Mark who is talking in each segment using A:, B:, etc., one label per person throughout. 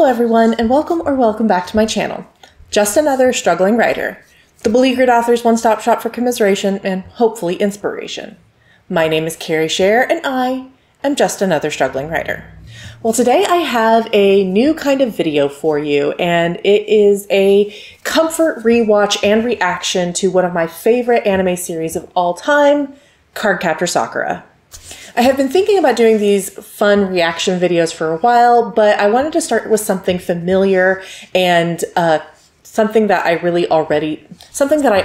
A: everyone, and welcome back to my channel. Just another struggling writer, the beleaguered author's one-stop shop for commiseration and hopefully inspiration. My name is Carrie Scher, and I am just another struggling writer. Well, today I have a new kind of video for you, and it is a comfort rewatch and reaction to one of my favorite anime series of all time, Cardcaptor Sakura. I have been thinking about doing these fun reaction videos for a while, but I wanted to start with something familiar and something that I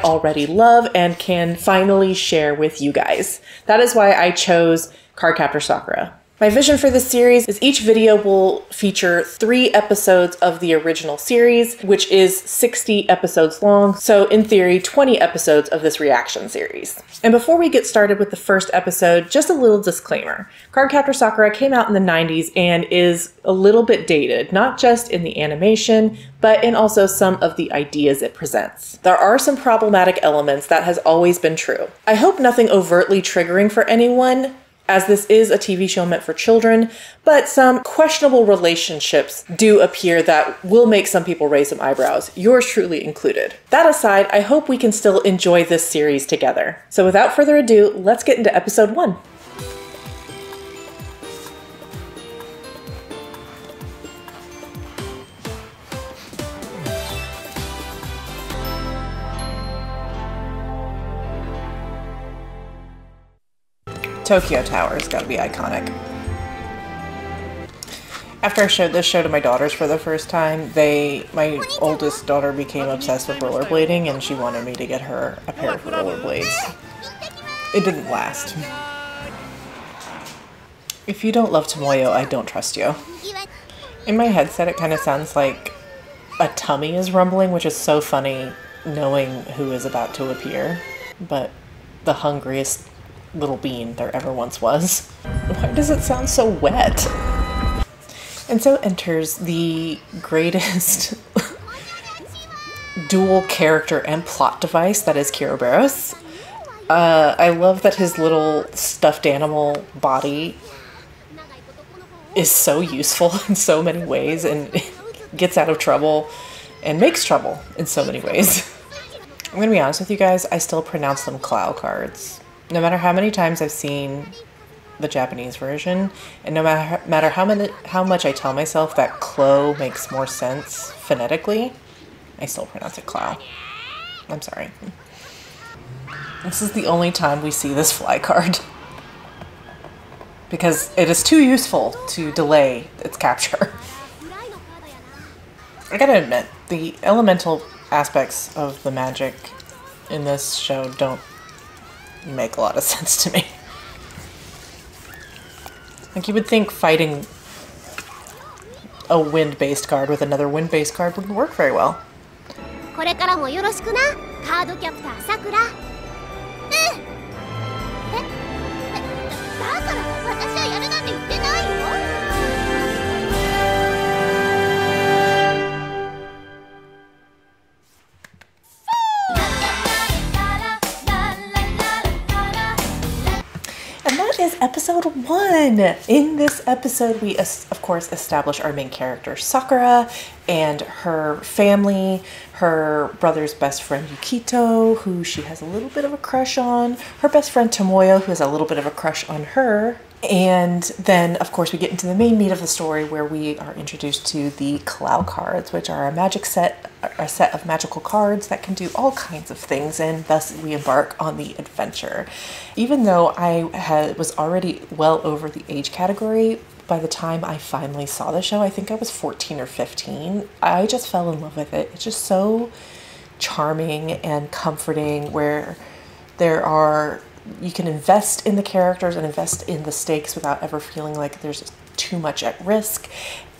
A: already love and can finally share with you guys. That is why I chose Cardcaptor Sakura. My vision for this series is each video will feature 3 episodes of the original series, which is 60 episodes long, so in theory 20 episodes of this reaction series. And before we get started with the first episode, just a little disclaimer. Cardcaptor Sakura came out in the 90s and is a little bit dated, not just in the animation, but in also some of the ideas it presents. There are some problematic elements, that has always been true. I hope nothing overtly triggering for anyone, as this is a TV show meant for children, but some questionable relationships do appear that will make some people raise some eyebrows, yours truly included. That aside, I hope we can still enjoy this series together. So without further ado, let's get into episode 1. Tokyo Tower's gotta be iconic. After I showed this show to my daughters for the first time, my oldest daughter became obsessed with rollerblading and she wanted me to get her a pair of rollerblades. It didn't last. If you don't love Tomoyo, I don't trust you. In my headset, it kind of sounds like a tummy is rumbling, which is so funny knowing who is about to appear. But the hungriest little bean there ever once was. Why does it sound so wet? And so enters the greatest dual character and plot device that is Kiroberos. I love that his little stuffed animal body is so useful in so many ways and gets out of trouble and makes trouble in so many ways. I'm gonna be honest with you guys, I still pronounce them Clow cards. No matter how many times I've seen the Japanese version, and no matter how much I tell myself that Clo makes more sense phonetically, I still pronounce it Clow. I'm sorry. This is the only time we see this fly card, because it is too useful to delay its capture. I gotta admit, the elemental aspects of the magic in this show don't make a lot of sense to me. Like, you would think fighting a wind-based card with another wind-based card wouldn't work very well. Is episode 1. In this episode, we of course establish our main character Sakura and her family, her brother's best friend Yukito, who she has a little bit of a crush on, her best friend Tomoya, who has a little bit of a crush on her, and then of course we get into the main meat of the story where we are introduced to the Clow cards, which are a set of magical cards that can do all kinds of things, and thus we embark on the adventure. Even though I was already well over the age category by the time I finally saw the show, I think I was 14 or 15, I just fell in love with it. It's just so charming and comforting, where you can invest in the characters and invest in the stakes without ever feeling like there's too much at risk,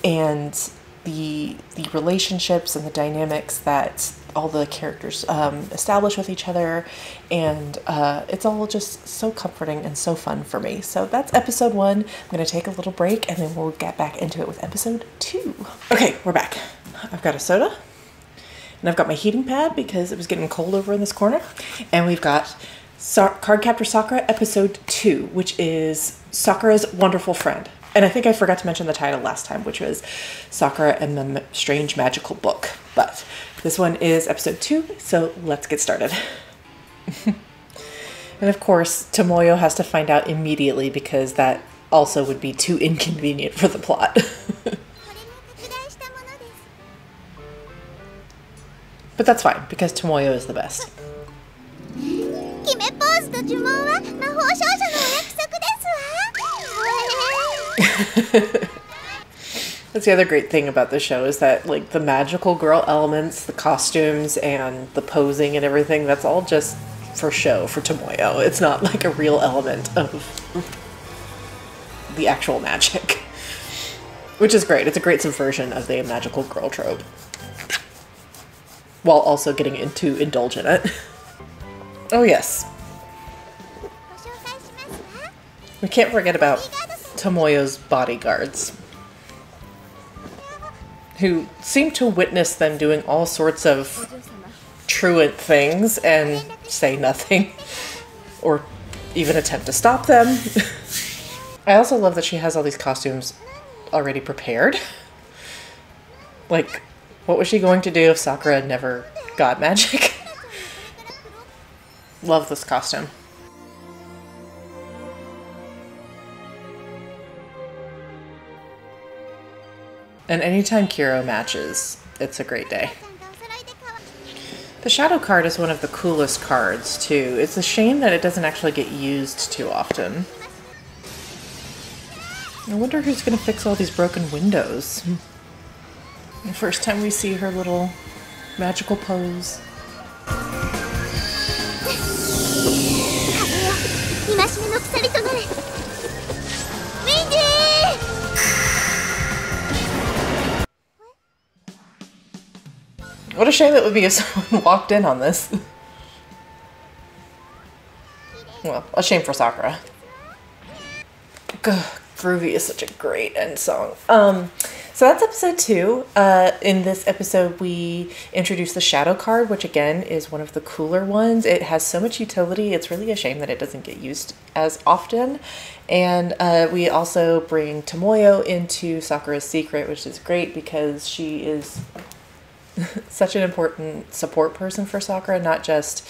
A: and the relationships and the dynamics that all the characters establish with each other, and it's all just so comforting and so fun for me. So that's episode 1. I'm gonna take a little break and then we'll get back into it with episode 2. Okay, we're back. I've got a soda and I've got my heating pad because it was getting cold over in this corner, and we've got Cardcaptor Sakura episode 2, which is Sakura's wonderful friend. And I think I forgot to mention the title last time, which was Sakura and the Strange Magical Book. But this one is episode 2, so let's get started. And of course, Tomoyo has to find out immediately because that also would be too inconvenient for the plot. But that's fine, because Tomoyo is the best. That's the other great thing about the show is that, like, the magical girl elements, the costumes, and the posing and everything, that's all just for show for Tomoyo. It's not like a real element of the actual magic. Which is great. It's a great subversion of the magical girl trope. While also getting to indulge in it. Oh yes. We can't forget about Tomoyo's bodyguards, who seem to witness them doing all sorts of truant things and say nothing, or even attempt to stop them. I also love that she has all these costumes already prepared. Like, what was she going to do if Sakura never got magic? Love this costume. And anytime Kiro matches, it's a great day. The shadow card is one of the coolest cards, too. It's a shame that it doesn't actually get used too often. I wonder who's going to fix all these broken windows. The first time we see her little magical pose. What a shame it would be if someone walked in on this. Well, a shame for Sakura. Ugh, Groovy is such a great end song. So that's episode 2. In this episode, we introduce the shadow card, which again is one of the cooler ones. It has so much utility. It's really a shame that it doesn't get used as often. And we also bring Tomoyo into Sakura's secret, which is great because she is such an important support person for Sakura, not just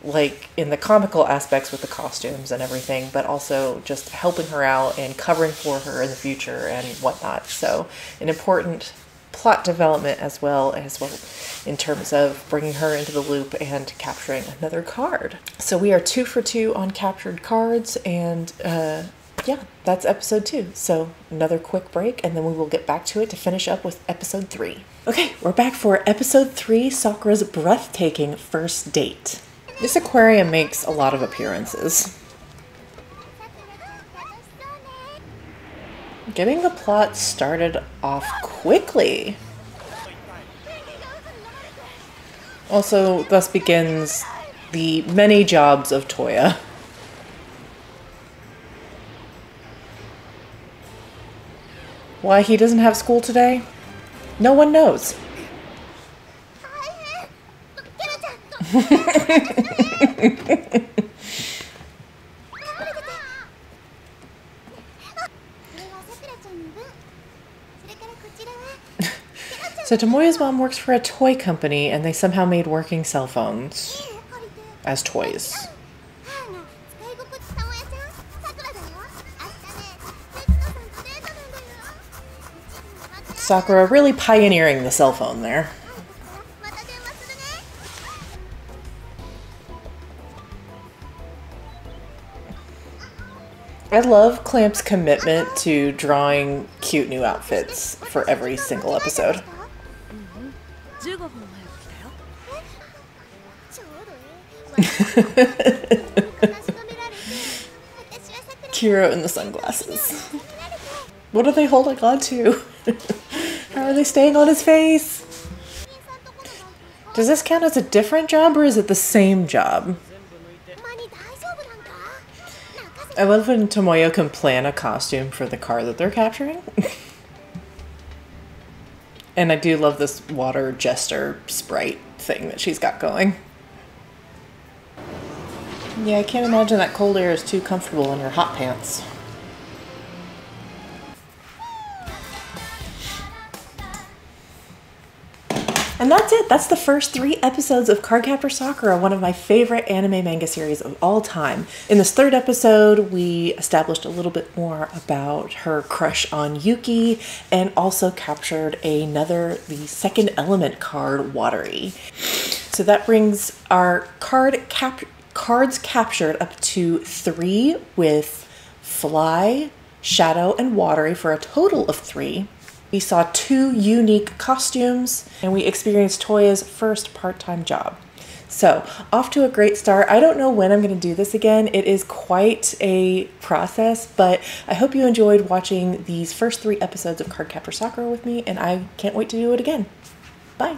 A: like in the comical aspects with the costumes and everything, but also just helping her out and covering for her in the future and whatnot. So an important plot development as well in terms of bringing her into the loop and capturing another card. So we are 2 for 2 on captured cards, and yeah, that's episode 2. So another quick break, and then we will get back to it to finish up with episode 3. Okay, we're back for episode 3, Sakura's breathtaking first date. This aquarium makes a lot of appearances. Getting the plot started off quickly. Also, thus begins the many jobs of Toya. Why he doesn't have school today? No one knows. So Tomoya's mom works for a toy company, and they somehow made working cell phones as toys. Sakura really pioneering the cell phone there. I love Clamp's commitment to drawing cute new outfits for every single episode. Kiro in the sunglasses. What are they holding on to? How are they staying on his face? Does this count as a different job or is it the same job? I love when Tomoyo can plan a costume for the car that they're capturing. And I do love this water jester sprite thing that she's got going. Yeah, I can't imagine that cold air is too comfortable in her hot pants. And that's it. That's the first 3 episodes of Cardcaptor Sakura, one of my favorite anime manga series of all time. In this 3rd episode, we established a little bit more about her crush on Yuki and also captured the 2nd element card, Watery. So that brings our cards captured up to 3 with Fly, Shadow, and Watery for a total of 3. We saw 2 unique costumes, and we experienced Toya's first part-time job. So, off to a great start. I don't know when I'm going to do this again. It is quite a process, but I hope you enjoyed watching these first 3 episodes of Cardcaptor Sakura with me, and I can't wait to do it again. Bye!